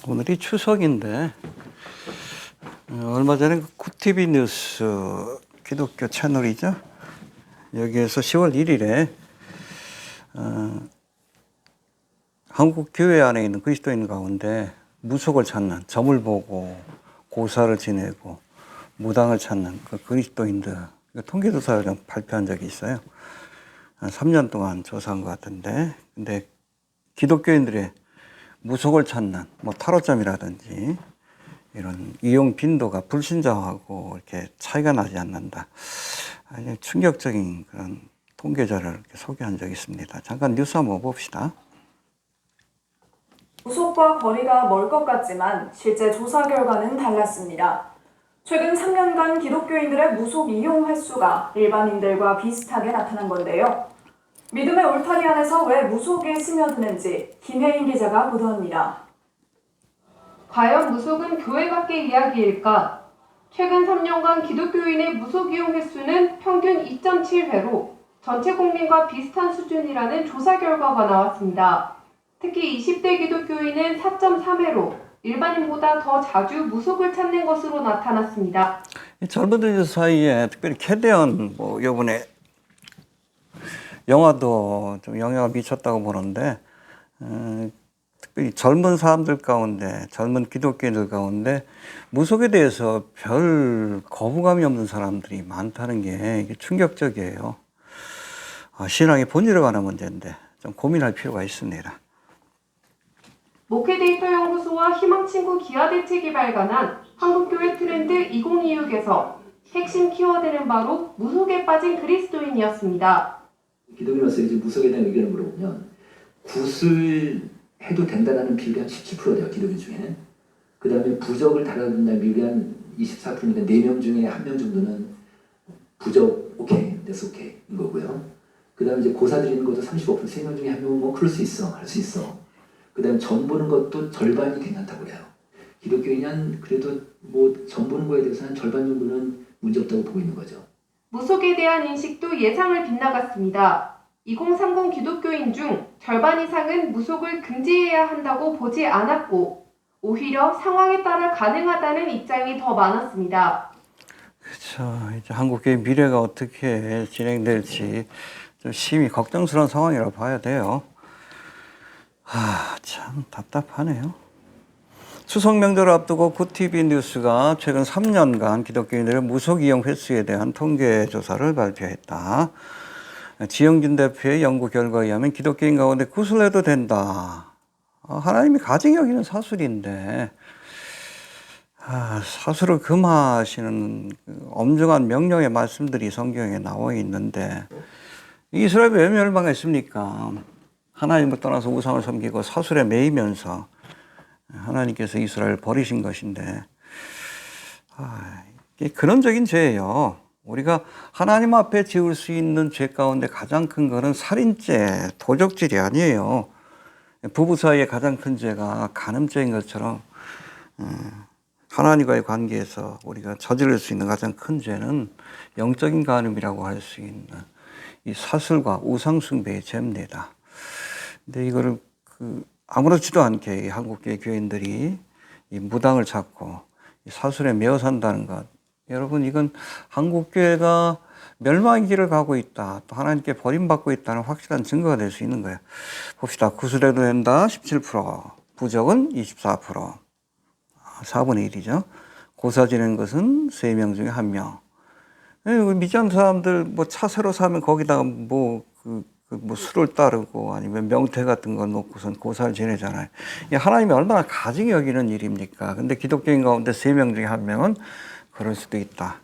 오늘이 추석인데 얼마 전에 쿠티비 뉴스 기독교 채널이죠. 여기에서 10월 1일에 한국 교회 안에 있는 그리스도인 가운데 무속을 찾는, 점을 보고 고사를 지내고 무당을 찾는 그 그리스도인들 통계조사를 좀 발표한 적이 있어요. 한 3년 동안 조사한 것 같은데, 근데 기독교인들의 무속을 찾는 뭐 타로점이라든지 이런 이용 빈도가 불신자하고 이렇게 차이가 나지 않는다. 아주 충격적인 그런 통계자를 이렇게 소개한 적이 있습니다. 잠깐 뉴스 한번 봅시다. 무속과 거리가 멀 것 같지만 실제 조사 결과는 달랐습니다. 최근 3년간 기독교인들의 무속 이용 횟수가 일반인들과 비슷하게 나타난 건데요. 믿음의 울타리 안에서 왜 무속이 스며드는지 김혜인 기자가 보도합니다. 과연 무속은 교회 밖의 이야기일까? 최근 3년간 기독교인의 무속 이용 횟수는 평균 2.7회로 전체 국민과 비슷한 수준이라는 조사 결과가 나왔습니다. 특히 20대 기독교인은 4.3회로 일반인보다 더 자주 무속을 찾는 것으로 나타났습니다. 젊은이들 사이에 특별히 캐대언 요번에 영화도 좀 영향을 미쳤다고 보는데 특별히 젊은 사람들 가운데, 젊은 기독교인들 가운데 무속에 대해서 별 거부감이 없는 사람들이 많다는 게 이게 충격적이에요. 신앙의 본질에 관한 문제인데 좀 고민할 필요가 있습니다. 목회데이터 연구소와 희망친구 기아대책이 발간한 한국교회 트렌드 2026에서 핵심 키워드는 바로 무속에 빠진 그리스도인이었습니다. 기독인으로서 이제 무속에 대한 의견을 물어보면 굿을 해도 된다는 비율이 한 17%예요. 기독인 중에는. 그 다음에 부적을 달아준다는 비율이 한 24%인데 4명 중에 1명 정도는 부적 오케이, that's okay 인 거고요. 그 다음에 이제 고사 드리는 것도 35%, 3명 중에 1명은 뭐 그럴 수 있어, 할 수 있어. 그 다음에 점 보는 것도 절반이 괜찮다고 그래요. 기독교인은 그래도 뭐 점 보는 거에 대해서 한 절반 정도는 문제없다고 보고 있는 거죠. 무속에 대한 인식도 예상을 빗나갔습니다. 2030 기독교인 중 절반 이상은 무속을 금지해야 한다고 보지 않았고 오히려 상황에 따라 가능하다는 입장이 더 많았습니다. 그렇죠. 이제 한국의 미래가 어떻게 진행될지 좀 심히 걱정스러운 상황이라고 봐야 돼요. 참 답답하네요. 추석 명절을 앞두고 구티비 뉴스가 최근 3년간 기독교인들의 무속 이용 횟수에 대한 통계 조사를 발표했다. 지영진 대표의 연구 결과에 의하면 기독교인 가운데 굿을 해도 된다. 하나님이 가증히 여기는 사술인데 사술을 금하시는 엄중한 명령의 말씀들이 성경에 나와 있는데 이스라엘이 왜 멸망했습니까? 하나님을 떠나서 우상을 섬기고 사술에 매이면서 하나님께서 이스라엘을 버리신 것인데 이게 근원적인 죄예요. 우리가 하나님 앞에 지을 수 있는 죄 가운데 가장 큰 거는 살인죄, 도적질이 아니에요. 부부 사이의 가장 큰 죄가 간음죄인 것처럼 하나님과의 관계에서 우리가 저지를 수 있는 가장 큰 죄는 영적인 간음이라고 할 수 있는 이 사슬과 우상숭배의 죄입니다. 근데 이거를 아무렇지도 않게 이 한국계 교인들이 이 무당을 찾고 이 사술에 매어 산다는 것, 여러분 이건 한국교회가 멸망의 길을 가고 있다, 또 하나님께 버림받고 있다는 확실한 증거가 될 수 있는 거예요. 봅시다. 구슬해도 된다 17%, 부적은 24%, 4분의 1이죠. 고사 지내는 것은 3명 중에 1명. 믿지 않는 사람들 뭐 차 새로 사면 거기다가 뭐 술을 따르고 아니면 명태 같은 거 놓고선 고사를 지내잖아요. 하나님이 얼마나 가증히 여기는 일입니까? 근데 기독교인 가운데 3명 중에 1명은 그럴 수도 있다.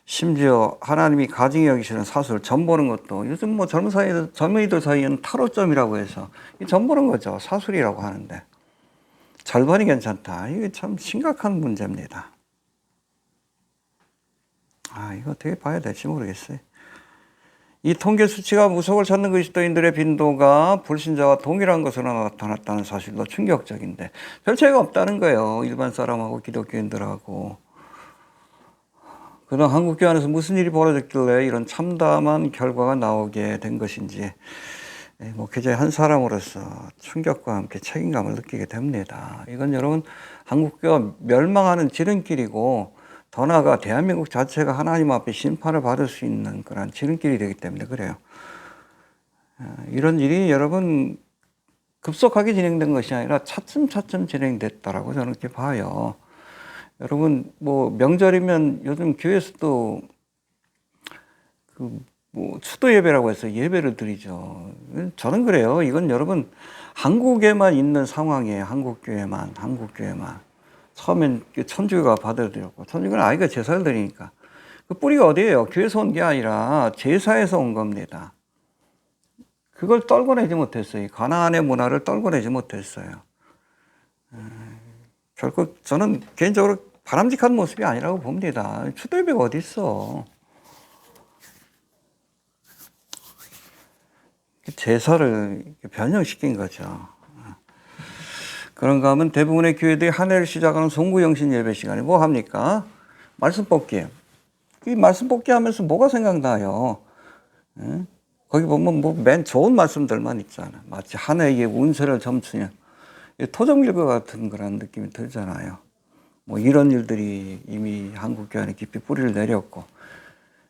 심지어 하나님이 가증히 여기시는 사술, 점 보는 것도 요즘 뭐 젊은이들 사이에는 타로점이라고 해서 점 보는 거죠. 사술이라고 하는데 절반이 괜찮다. 이게 참 심각한 문제입니다. 이거 어떻게 봐야 될지 모르겠어요. 이 통계 수치가 무속을 찾는 그리스도인들의 빈도가 불신자와 동일한 것으로 나타났다는 사실도 충격적인데 별 차이가 없다는 거예요. 일반 사람하고 기독교인들하고. 그동안 한국교회 안에서 무슨 일이 벌어졌길래 이런 참담한 결과가 나오게 된 것인지 목회자의 한 사람으로서 충격과 함께 책임감을 느끼게 됩니다. 이건 여러분 한국교회가 멸망하는 지름길이고 더 나아가 대한민국 자체가 하나님 앞에 심판을 받을 수 있는 그런 지름길이 되기 때문에 그래요. 이런 일이 여러분 급속하게 진행된 것이 아니라 차츰차츰 진행됐다라고 저는 이렇게 봐요. 여러분 뭐 명절이면 요즘 교회에서도 추도 예배라고 해서 예배를 드리죠. 저는 그래요. 이건 여러분 한국에만 있는 상황이에요. 한국교회만. 처음엔 천주교가 받아들였고 천주교는 아이가 제사를 드리니까 그 뿌리가 어디예요? 교회에서 온 게 아니라 제사에서 온 겁니다. 그걸 떨궈내지 못했어요. 가나안의 문화를 떨궈내지 못했어요. 결국 저는 개인적으로 바람직한 모습이 아니라고 봅니다. 추도 예배가 어디 있어? 제사를 변형시킨 거죠. 그런가 하면 대부분의 교회들이 한 해를 시작하는 송구영신 예배 시간에 뭐 합니까? 말씀 뽑기. 이 말씀 뽑기 하면서 뭐가 생각나요? 거기 보면 뭐 맨 좋은 말씀들만 있잖아. 마치 한 해의 운세를 점치는 토종일과 같은 그런 느낌이 들잖아요. 뭐 이런 일들이 이미 한국교회 안에 깊이 뿌리를 내렸고,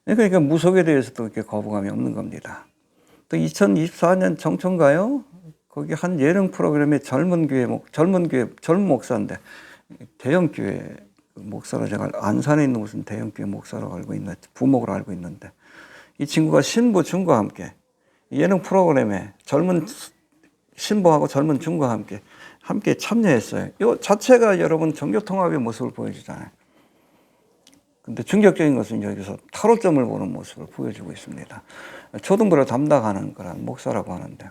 그러니까 무속에 대해서도 이렇게 거부감이 없는 겁니다. 또 2024년 정천가요? 거기 한 예능 프로그램에 젊은 목사인데 대형 교회 목사로 제가 안산에 있는 무슨 대형 교회 목사로 알고 있는 부목으로 알고 있는데 이 친구가 신부 중과 함께 예능 프로그램에 젊은 신부하고 젊은 중과 함께 참여했어요. 이 자체가 여러분 종교통합의 모습을 보여주잖아요. 근데 충격적인 것은 여기서 타로점을 보는 모습을 보여주고 있습니다. 초등부를 담당하는 그런 목사라고 하는데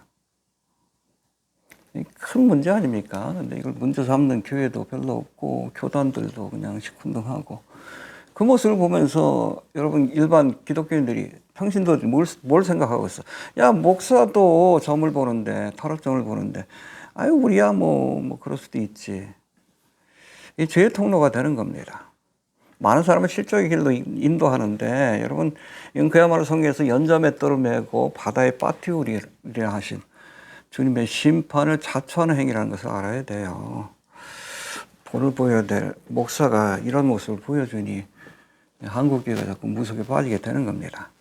큰 문제 아닙니까? 근데 이걸 문제 삼는 교회도 별로 없고 교단들도 그냥 시큰둥하고 그 모습을 보면서 여러분 일반 기독교인들이 평신도들이 뭘 생각하고 있어? 야 목사도 점을 보는데 타로점을 보는데 아유 우리야 뭐 그럴 수도 있지. 이 죄의 통로가 되는 겁니다. 많은 사람을 실족의 길로 인도하는데 여러분 이건 그야말로 성경에서 연자맷돌을 메고 바다에 빠뜨리려 하신 주님의 심판을 자초하는 행위라는 것을 알아야 돼요. 본을 보여야 될 목사가 이런 모습을 보여주니 한국교회가 자꾸 무속에 빠지게 되는 겁니다.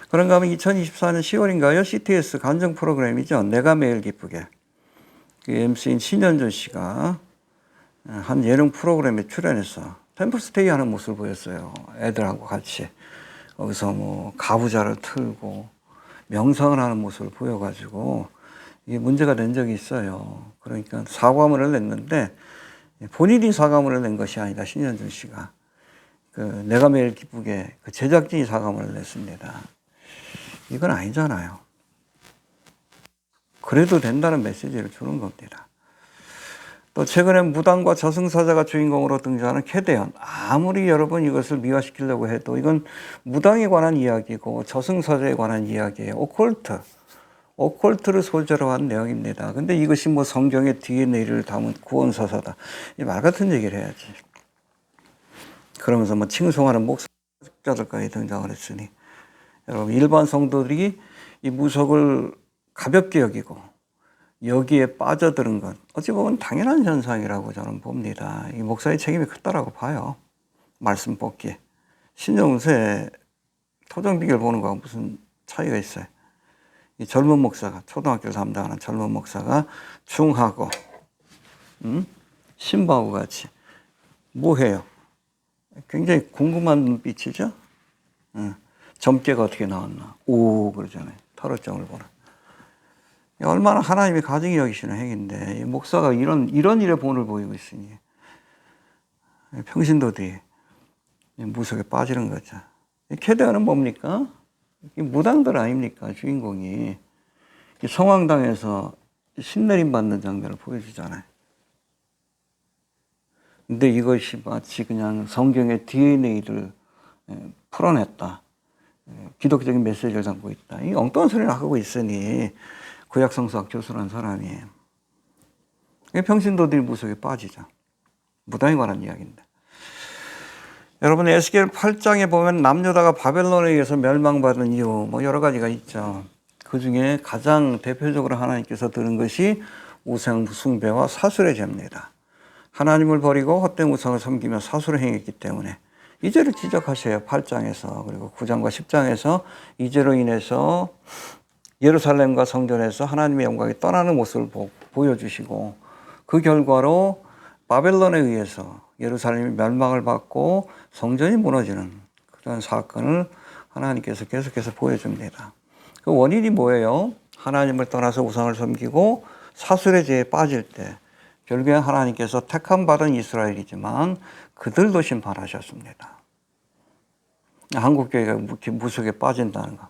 그런가 하면 2024년 10월인가요? CTS 간증 프로그램이죠. 내가 매일 기쁘게. 그 MC인 신현준 씨가 한 예능 프로그램에 출연해서 템플스테이 하는 모습을 보였어요. 애들하고 같이. 거기서 뭐 가부좌를 틀고 명상을 하는 모습을 보여가지고 이게 문제가 된 적이 있어요. 그러니까 사과문을 냈는데 본인이 사과문을 낸 것이 아니라 신현준 씨가 내가 매일 기쁘게 그 제작진이 사과문을 냈습니다. 이건 아니잖아요. 그래도 된다는 메시지를 주는 겁니다. 또 최근에 무당과 저승사자가 주인공으로 등장하는 캐대언. 아무리 여러분 이것을 미화시키려고 해도 이건 무당에 관한 이야기고 저승사자에 관한 이야기예요. 오컬트를 소재로 한 내용입니다. 근데 이것이 뭐 성경의 DNA를 담은 구원사사다. 이 말 같은 얘기를 해야지. 그러면서 뭐 칭송하는 목사자들까지 등장을 했으니 여러분 일반 성도들이 이 무속을 가볍게 여기고 여기에 빠져드는 건 어찌 보면 당연한 현상이라고 저는 봅니다. 이 목사의 책임이 크다라고 봐요. 말씀 뽑기. 신정세 토종비결 보는 거하고 무슨 차이가 있어요. 이 젊은 목사가 초등학교를 담당하는 젊은 목사가 중하고 신부하고 같이 뭐 해요? 굉장히 궁금한 눈빛이죠. 점괘가 어떻게 나왔나? 오 그러잖아요. 타로점을 보는. 얼마나 하나님이 가증히 여기시는 행위인데 이 목사가 이런 일에 본을 보이고 있으니 평신도들이 무속에 빠지는 거죠. 캐대언은 뭡니까? 무당들 아닙니까? 주인공이 성황당에서 신내림 받는 장면을 보여주잖아요. 근데 이것이 마치 그냥 성경의 DNA를 풀어냈다. 기독적인 메시지를 담고 있다. 이 엉뚱한 소리를 하고 있으니 구약성서학 교수라는 사람이 평신도들이 무속에 빠지죠. 무당에 관한 이야기인데. 여러분 에스겔 8장에 보면 남유다가 바벨론에 의해서 멸망받은 이유 뭐 여러 가지가 있죠. 그 중에 가장 대표적으로 하나님께서 들은 것이 우상 숭배와 사술의 죄입니다. 하나님을 버리고 헛된 우상을 섬기며 사술을 행했기 때문에 이 죄를 지적하셔요. 8장에서 그리고 9장과 10장에서 이 죄로 인해서 예루살렘과 성전에서 하나님의 영광이 떠나는 모습을 보여주시고 그 결과로 바벨론에 의해서 예루살렘이 멸망을 받고 성전이 무너지는 그런 사건을 하나님께서 계속해서 보여줍니다. 그 원인이 뭐예요? 하나님을 떠나서 우상을 섬기고 사술의 죄에 빠질 때 결국에 하나님께서 택함 받은 이스라엘이지만 그들도 심판하셨습니다. 한국교회가 무속에 빠진다는 거,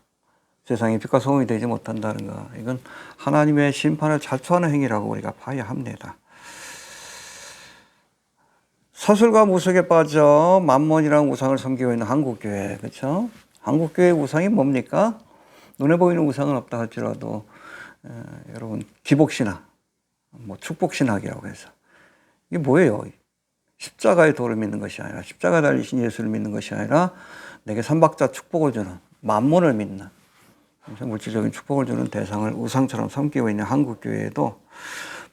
세상에 빛과 소금이 되지 못한다는 거, 이건 하나님의 심판을 자초하는 행위라고 우리가 봐야 합니다. 사술과 무속에 빠져 만몬이라는 우상을 섬기고 있는 한국교회, 그렇죠? 한국교회의 우상이 뭡니까? 눈에 보이는 우상은 없다 할지라도 여러분 기복신학, 축복신학이라고 해서 이게 뭐예요? 십자가의 도를 믿는 것이 아니라 십자가 달리신 예수를 믿는 것이 아니라 내게 삼박자 축복을 주는 만몬을 믿는 물질적인 축복을 주는 대상을 우상처럼 섬기고 있는 한국교회에도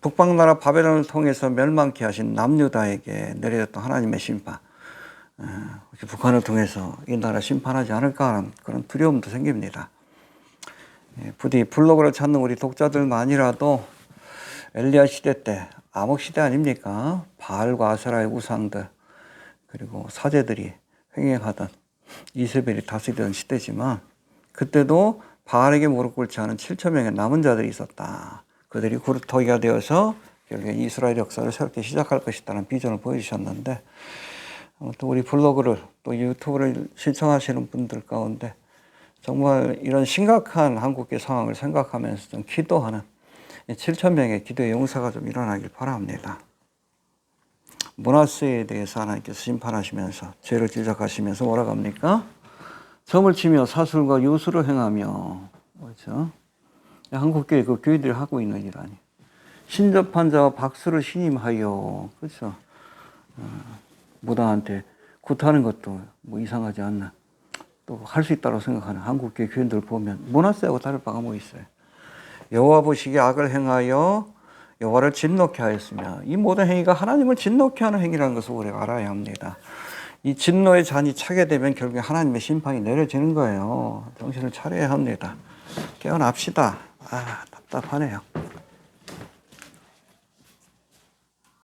북방나라 바벨론을 통해서 멸망케 하신 남유다에게 내려졌던 하나님의 심판, 북한을 통해서 이 나라 심판하지 않을까 하는 그런 두려움도 생깁니다. 부디 블로그를 찾는 우리 독자들만이라도 엘리야 시대 때 암흑 시대 아닙니까? 바알과 아세라의 우상들 그리고 사제들이 횡행하던 이세벨이 다스리던 시대지만 그때도 바알에게 무릎 꿇지 않은 7천 명의 남은 자들이 있었다. 그들이 그루터기가 되어서 결국에 이스라엘 역사를 새롭게 시작할 것이라는 비전을 보여주셨는데 또 우리 블로그를 또 유튜브를 신청하시는 분들 가운데 정말 이런 심각한 한국의 상황을 생각하면서 좀 기도하는 7천 명의 기도의 용사가 좀 일어나길 바랍니다. 문하세에 대해서 하나님께서 심판하시면서 죄를 지적하시면서 뭐라고 합니까? 점을 치며 사술과 요술을 행하며, 그렇죠? 한국교회 그 교회들이 하고 있는 일 아니. 신접한 자와 박수를 신임하여, 그렇죠? 무당한테 굿하는 것도 뭐 이상하지 않나. 또 할 수 있다고 생각하는 한국교회 교인들 보면 문하세하고 다를 바가 뭐 있어요? 여호와 보시기에 악을 행하여 여호와를 진노케 하였으며 이 모든 행위가 하나님을 진노케 하는 행위라는 것을 우리가 알아야 합니다. 이 진노의 잔이 차게 되면 결국에 하나님의 심판이 내려지는 거예요. 정신을 차려야 합니다. 깨어납시다. 답답하네요.